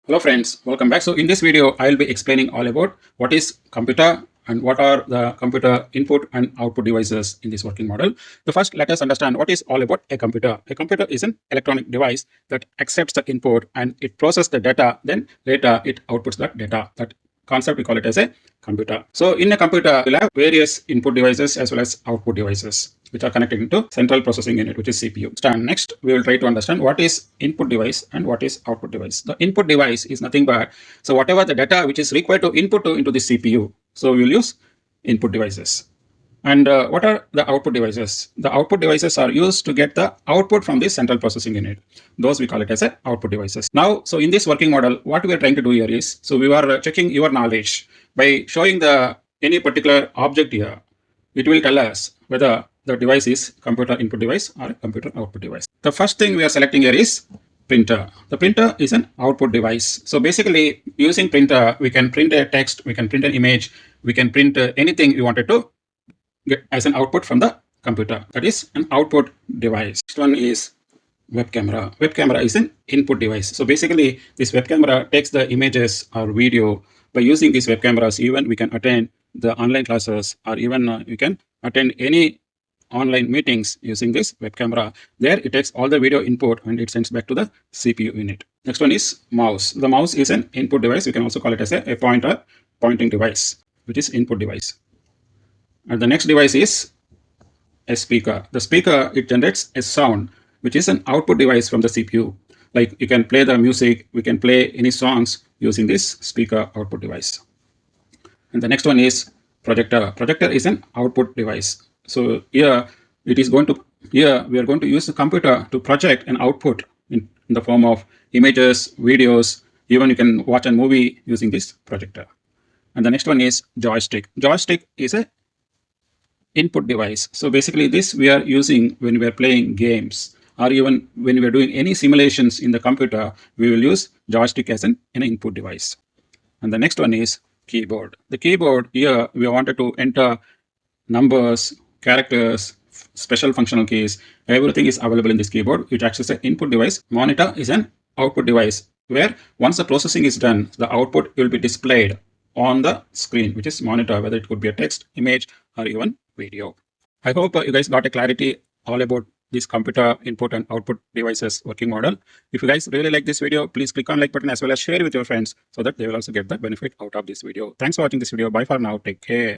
Hello friends, welcome back. So in this video, I'll be explaining all about what is computer and what are the computer input and output devices in this working model. So first, let us understand what is all about a computer. A computer is an electronic device that accepts the input and it processes the data. Then later it outputs that data. That concept we call it as a computer. So in a computer, we'll have various input devices as well as output devices, which are connected into central processing unit, which is CPU. And next, we will try to understand what is input device and what is output device. The input device is nothing but, so whatever the data which is required to input into the CPU, so we will use input devices. And what are the output devices? The output devices are used to get the output from the central processing unit. Those we call it as a output devices. Now, so in this working model, what we are trying to do here is, so we are checking your knowledge by showing the any particular object here. It will tell us whether the device is computer input device or computer output device. The first thing we are selecting here is printer. The printer is an output device. So basically, using printer, we can print a text, we can print an image, we can print anything we wanted to get as an output from the computer. That is an output device. Next one is web camera. Web camera is an input device. So basically, this web camera takes the images or video. By using these web cameras, even we can attend the online classes, or even we can attend any online meetings using this web camera. There it takes all the video input and it sends back to the CPU unit. Next one is mouse. The mouse is an input device. You can also call it as a pointer, pointing device, which is input device. And the next device is a speaker. The speaker, it generates a sound, which is an output device from the CPU. Like you can play the music, we can play any songs using this speaker output device. And the next one is projector. Projector is an output device. So here it is going to, here we are going to use the computer to project an output in the form of images, videos, even you can watch a movie using this projector. And the next one is joystick. Joystick is a input device. So basically this we are using when we are playing games, or even when we are doing any simulations in the computer, we will use joystick as an input device. And the next one is keyboard. The keyboard, here we wanted to enter numbers, characters, special functional keys. Everything is available in this keyboard, which acts as an input device. Monitor is an output device, where once the processing is done, the output will be displayed on the screen, which is monitor, whether it could be a text, image, or even video. I hope you guys got a clarity all about this computer input and output devices working model. If you guys really like this video, please click on like button as well as share with your friends so that they will also get the benefit out of this video. Thanks for watching this video. Bye for now. Take care.